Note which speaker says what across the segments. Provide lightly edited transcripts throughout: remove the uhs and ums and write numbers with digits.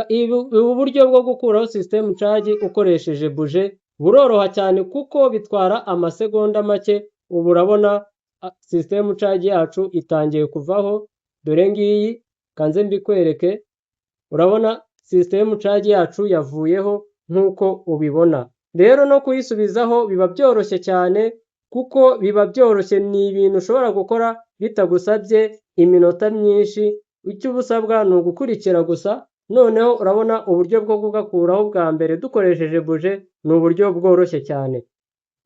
Speaker 1: Ubu buryo bwo gukuraho system charge ukoresheje buje buroroha cyane kuko bitwara amasegonda make. Ubu urabona system charge yacu itangiye kuvaho, dore ngiyi kanze mbikwereke. Urabona system charge yacu yavuyeho nk'uko ubibona. Rero no kuyisubizaho biba byoroshye cyane kuko biba byoroshye, ni ibintu ushobora gukora bitagusabye iminota myinshi. Icyo ubusabwa ni ugukurikira gusa. Noneho urabona uburyo bwo kugakuraho bwa mbere dukoresheje buje ni uburyo bworoshye cyane.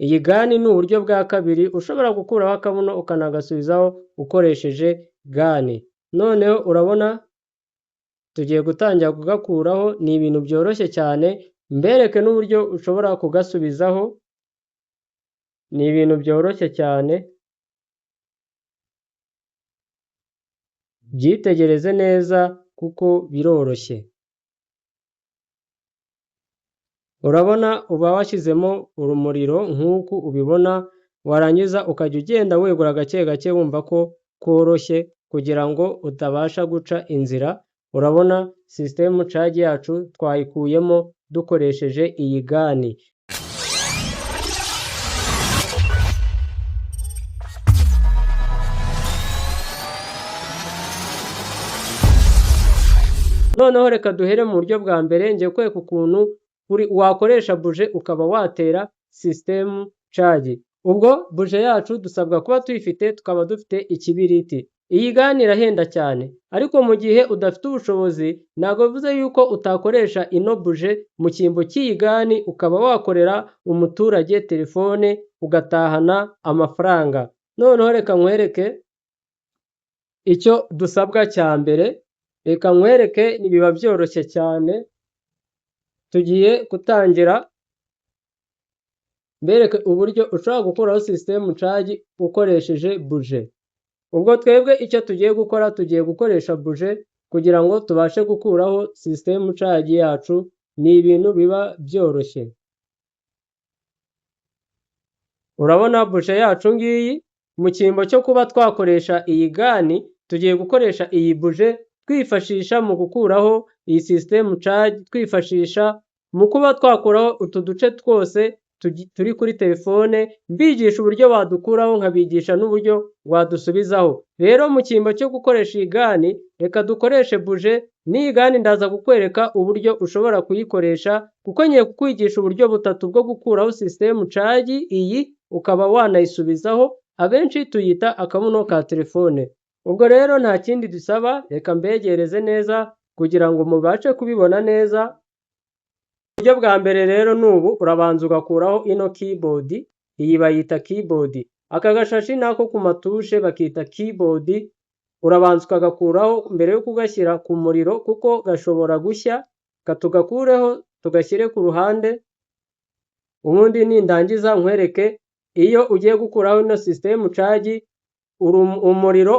Speaker 1: Iyi gani ni uburyo bwa kabiri ushobora gukuraho akabuno ukanagasubizaho ukoresheje gani. Noneho urabona tugiye gutangira kugakuraho, ni ibintu byoroshye cyane. Mbereke n'uburyo ushobora kugasubizaho, ni ibintu byoroshye cyane. Byitegereze neza kuko biroroshye. Urabona uba washyizemo urumuriro nk'uku ubibona, warangiza ukajya ugenda wegura gake gake wumva ko koroshye kugira ngo utabasha guca inzira. Urabona system charge yacu twayikuyemo dukoresheje iyi gani. Noneho reka duhere mu buryo bwa mbere, ngiye kwereka ukuntu wakoresha buje ukaba watera system charge. Ubwo buje yacu dusabwa kuba tuyifite, tukaba dufite ikibiriti. Iyi gani irahenda cyane, ariko mu gihe udafite ubushobozi ntabwo bivuze yuko utakoresha ino buje mu cyimbo cy'iyi gani, ukaba wakorera umuturage telefone ugatahana amafaranga. Noneho reka nkwereke icyo dusabwa cya mbere. Reka nkwereke, biba byoroshye cyane. Tugiye gutangira mbereke uburyo ushobora gukuraho system charge ukoresheje buje. Ubwo twebwe icyo tugiye gukora, tugiye gukoresha buje kugira ngo tubashe gukuraho system charge yacu. Ni ibintu biba byoroshye. Urabona buje yacu ngiyi, mu cyimbo cyo kuba twakoresha iyi gani, tugiye gukoresha iyi buje twifashisha mu gukuraho iyi system charge, twifashisha mu kuba twakuraho utu duce twose turi kuri telefone, mbigisha uburyo wadukuraho nkabigisha n'uburyo wadusubizaho. Rero mu cyimbo cyo gukoresha iyi gani, reka dukoreshe buje. N'iyi gani ndaza kukwereka uburyo ushobora kuyikoresha kuko ngiye kukwigisha uburyo butatu bwo gukuraho system charge. Iyi ukaba wanayisubizaho, abenshi tuyita akabuno ka telefone. Ubwo rero nta kindi dusaba, reka mbegereze neza kugira ngo mubashe kubibona neza. Uburyo bwa mbere rero n'ubu, urabanza ugakuraho ino keyboard. Iyi bayita keyboard. Aka gashashi nako ku matushe bakita keyboard. Urabanza ukagakuraho mbere yo kugashyira ku muriro kuko gashobora gushya. Tugakureho tugashyire ku ruhande. Ubundi nindangiza nkwereke, iyo ugiye gukuraho ino system charge, umuriro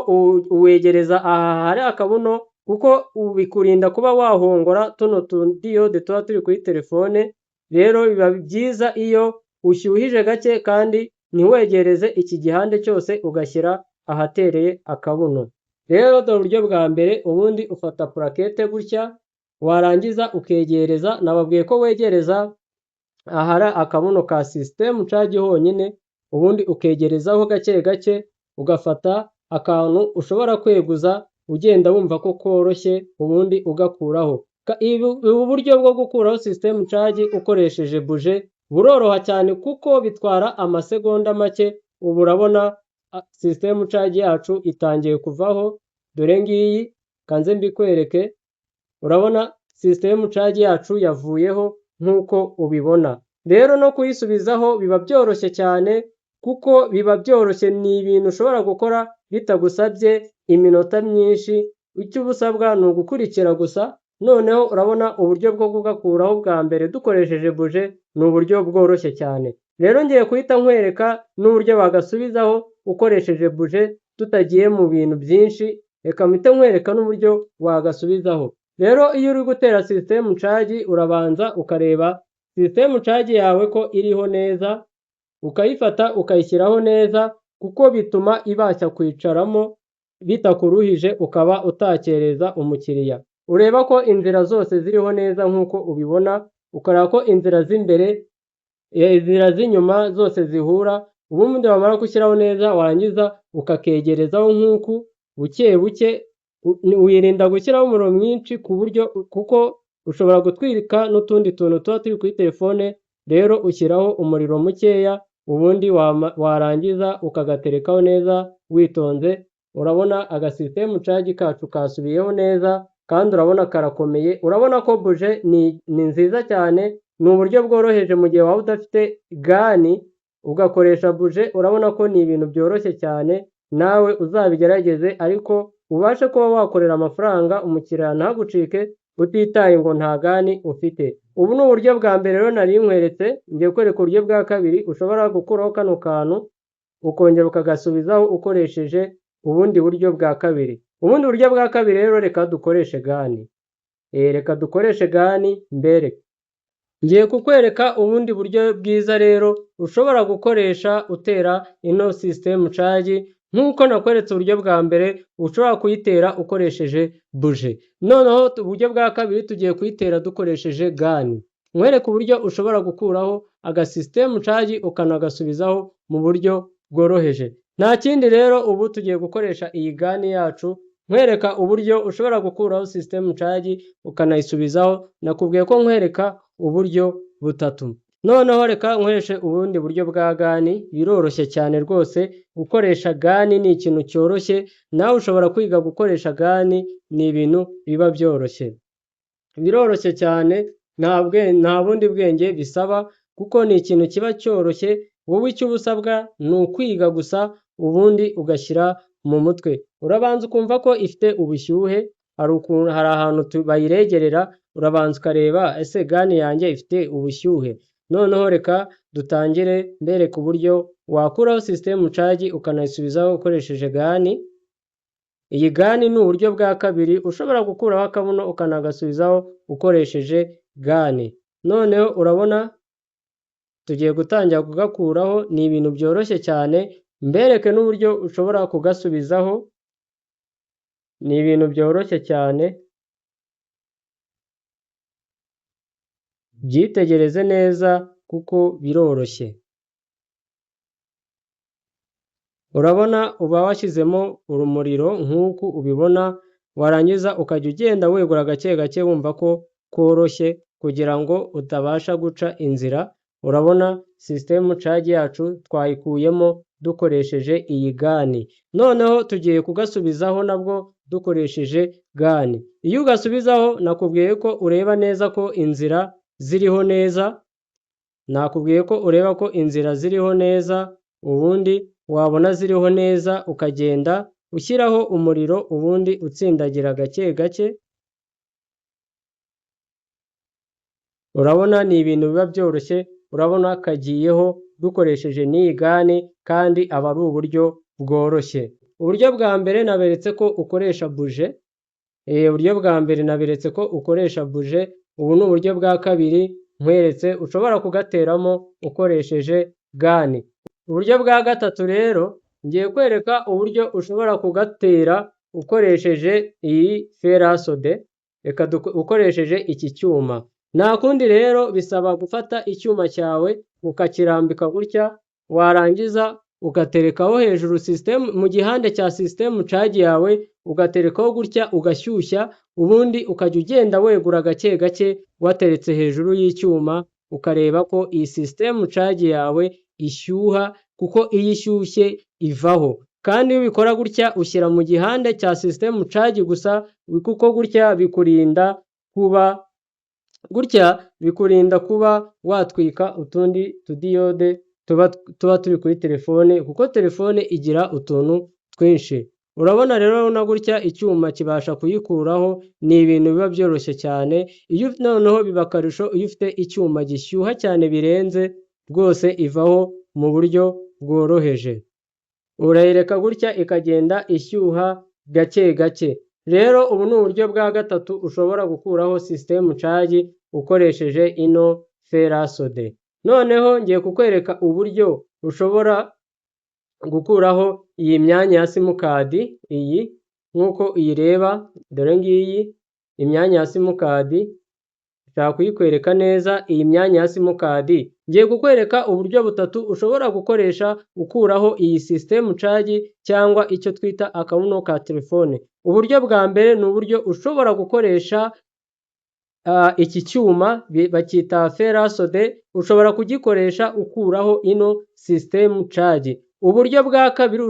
Speaker 1: uwegereza aha hari akabuno kuko bikurinda kuba wahongora tuno tudiyode tuba turi kuri telefone. Rero biba byiza iyo ushyuhije gake kandi ntiwegereze iki gihande cyose, ugashyira ahatereye akabuno. Rero dore uburyo bwa mbere, ubundi ufata purakete gutya, warangiza ukegereza. Nababwiye ko wegereza ahari akabuno ka system charge honyine, ubundi ukegerezaho gake gake, ugafata akantu ushobora kweguza ugenda wumva ko koroshye, ubundi ugakuraho. Ubu buryo bwo gukuraho system charge ukoresheje buje buroroha cyane kuko bitwara amasegonda make. Ubu urabona system charge yacu itangiye kuvaho, dore ngiyi kanze mbikwereke. Urabona system charge yacu yavuyeho nk'uko ubibona. Rero no kuyisubizaho biba byoroshye cyane kuko biba byoroshye, ni ibintu ushobora gukora bitagusabye iminota myinshi. Icyo ubusabwa ni ugukurikira gusa. Noneho urabona uburyo bwo kugakuraho bwa mbere dukoresheje buje ni uburyo bworoshye cyane. Rero ngiye guhita nkwereka n'uburyo bagasubizaho ukoresheje buje tutagiye mu bintu byinshi. Reka mpite nkwereka n'uburyo wagasubizaho. Rero iyo uri gutera system charge, urabanza ukareba system charge yawe ko iriho neza, ukayifata ukayishyiraho neza kuko bituma ibasha kwicaramo bitakuruhije, ukaba utakereza umukiriya. ureba ko inzira zose ziriho neza nk'uko ubibona, ukareba ko inzira z'imbere, inzira z'inyuma zose zihura, ubundi wamara gushyiraho neza warangiza ukakegerezaho nk'uku buke buke, wirinda gushyiraho umuriro mwinshi ku buryo kuko ushobora gutwika n'utundi tuntu tuba turi kuri telefone, rero ushyiraho umuriro mukeya, ubundi warangiza ukagaterekaho neza witonze. Urabona agasisitemu caji kacu kasubiyeho neza kandi urabona karakomeye. Urabona ko buje ni nziza cyane, ni uburyo bworoheje mu gihe waba udafite gani ugakoresha buje. Urabona ko ni ibintu byoroshye cyane, nawe uzabigerageze ariko ubashe kuba wakorera amafaranga umukiriya ntagucike utitaye ngo nta gani ufite. Ubu ni uburyo bwa mbere rero nari nkweretse, ngiye kwereka uburyo bwa kabiri ushobora gukuraho kano kantu ukongera ukagasubizaho ukoresheje ubundi buryo bwa kabiri. Ubundi buryo bwa kabiri rero reka dukoreshe gani. Reka dukoreshe gani mbere. Ngiye kukwereka ubundi buryo bwiza rero ushobora gukoresha utera ino system charge, nk'uko nakweretse uburyo bwa mbere ushobora kuyitera ukoresheje buje. Noneho uburyo bwa kabiri tugiye kuyitera dukoresheje gani. Nkwereke uburyo ushobora gukuraho aga system charge ukanagasubizaho mu buryo bworoheje. Nta kindi rero, ubu tugiye gukoresha iyi gani yacu, nkwereka uburyo ushobora gukuraho system charge ukanayisubizaho. Nakubwiye ko nkwereka uburyo butatu. Noneho reka nkoreshe ubundi buryo bwa gani. Biroroshye cyane rwose, gukoresha gani ni ikintu cyoroshye, nawe ushobora kwiga gukoresha gani, ni ibintu biba byoroshye. Biroroshye cyane, nta bundi bwenge bisaba kuko ni ikintu kiba cyoroshye. Wowe icyo uba usabwa ni ukwiga gusa, ubundi ugashyira mu mutwe. Urabanza ukumva ko ifite ubushyuhe, hari ahantu bayiregerera, urabanza ukareba ese gani yanjye ifite ubushyuhe. Noneho reka dutangire mbereka uburyo wakuraho system charge ukanayisubizaho ukoresheje gani. Iyi gani ni uburyo bwa kabiri ushobora gukuraho akabuno ukanagasubizaho ukoresheje gani. Noneho urabona tugiye gutangira kugakuraho, ni ibintu byoroshye cyane. Mbereke n'uburyo ushobora kugasubizaho, ni ibintu byoroshye cyane. Byitegereze neza kuko biroroshye. Urabona uba washyizemo urumuriro nk'uku ubibona, warangiza ukajya ugenda wegura gake gake wumva ko koroshye kugira ngo utabasha guca inzira. Urabona system charge yacu twayikuyemo dukoresheje iyi gani. Noneho tugiye kugasubizaho nabwo dukoresheje gani. Iyo ugasubizaho nakubwiye ko ureba neza ko inzira ziriho neza, nakubwiye ko ureba ko inzira ziriho neza, ubundi wabona ziriho neza ukagenda ushyiraho umuriro, ubundi utsindagira gake gake. Urabona ni ibintu biba byoroshye. Urabona kagiyeho dukoresheje n'iyi gani kandi aba ari uburyo bworoshye. Uburyo bwa mbere naberetse ko ukoresha buje. Uburyo bwa mbere naberetse ko ukoresha buje. Ubu ni uburyo bwa kabiri nkweretse ushobora kugateramo ukoresheje gani. Uburyo bwa gatatu rero ngiye kwereka uburyo ushobora kugatera ukoresheje iyi ferasode, ukoresheje iki cyuma. Nta kundi rero, bisaba gufata icyuma cyawe ukakirambika gutya, warangiza ugaterekaho hejuru mu gihande cya system charge yawe, ugaterekaho gutya ugashyushya, ubundi ukajya ugenda wegura gake gake wateretse hejuru y'icyuma, ukareba ko iyi system charge yawe ishyuha, kuko iyo ishyushye ivaho. Kandi iyo ubikora gutya ushyira mu gihande cya system charge gusa, kuko gutya bikurinda kuba watwika utundi tudiyode tuba turi kuri telefone, kuko telefone igira utuntu twinshi. Urabona rero na gutya icyuma kibasha kuyikuraho, ni ibintu biba byoroshye cyane. Noneho biba akarusho iyo ufite icyuma gishyuha cyane birenze, rwose ivaho mu buryo bworoheje. Urayireka gutya ikagenda ishyuha gake gake. Rero ubu ni uburyo bwa gatatu ushobora gukuraho system charge ukoresheje ino ferasode. Noneho ngiye kukwereka uburyo ushobora gukuraho iyi myanya ya simukadi, iyi nk'uko uyireba, dore ngiyi imyanya ya simukadi, nshaka kuyikwereka neza iyi myanya ya simukadi. Ngiye kukwereka uburyo butatu ushobora gukoresha ukuraho iyi system charge cyangwa icyo twita akabuno ka telefone. Uburyo bwa mbere ni uburyo ushobora gukoresha iki cyuma bacyita ferasode, ushobora kugikoresha ukuraho ino system charge. Uburyo bwa kabiri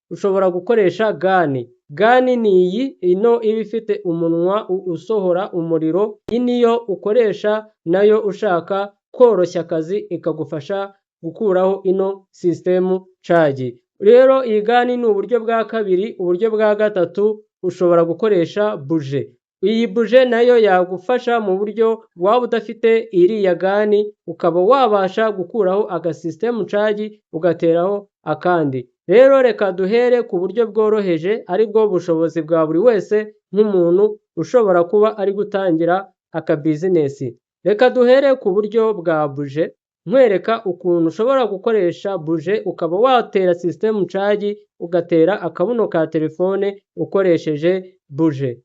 Speaker 1: ushobora gukoresha gani. Gani ni iyi ino iba ifite umunwa usohora umuriro, iyi niyo ukoresha nayo ushaka koroshya akazi ikagufasha gukuraho ino system charge. Rero iyi gani ni uburyo bwa kabiri. Uburyo bwa gatatu ushobora gukoresha buje. Iyi buje nayo yagufasha mu buryo waba udafite iriya gani ukaba wabasha gukuraho aga system charge ugateraho akandi. Rero reka duhere ku buryo bworoheje aribwo bushobozi bwa buri wese nk'umuntu ushobora kuba ari gutangira aka business. Reka duhere ku buryo bwa buje, nkwereka ukuntu ushobora gukoresha buje ukaba watera system charge ugatera akabuno ka telefone ukoresheje buje.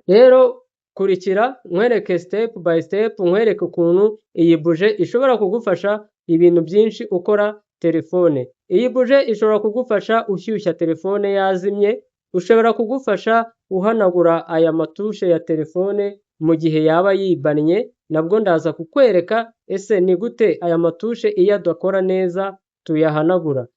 Speaker 1: Rero kurikira nkwereke step by step, nkwereke ukuntu iyi buje ishobora kugufasha ibintu byinshi ukora telefone. Iyi buje ishobora kugufasha ushyushya telefone yazimye, ushobora kugufasha uhanagura aya matushe ya telefone mu gihe yaba yibannye, nabwo ndaza kukwereka ese ni gute aya matushe iyo adakora neza tuyahanagura.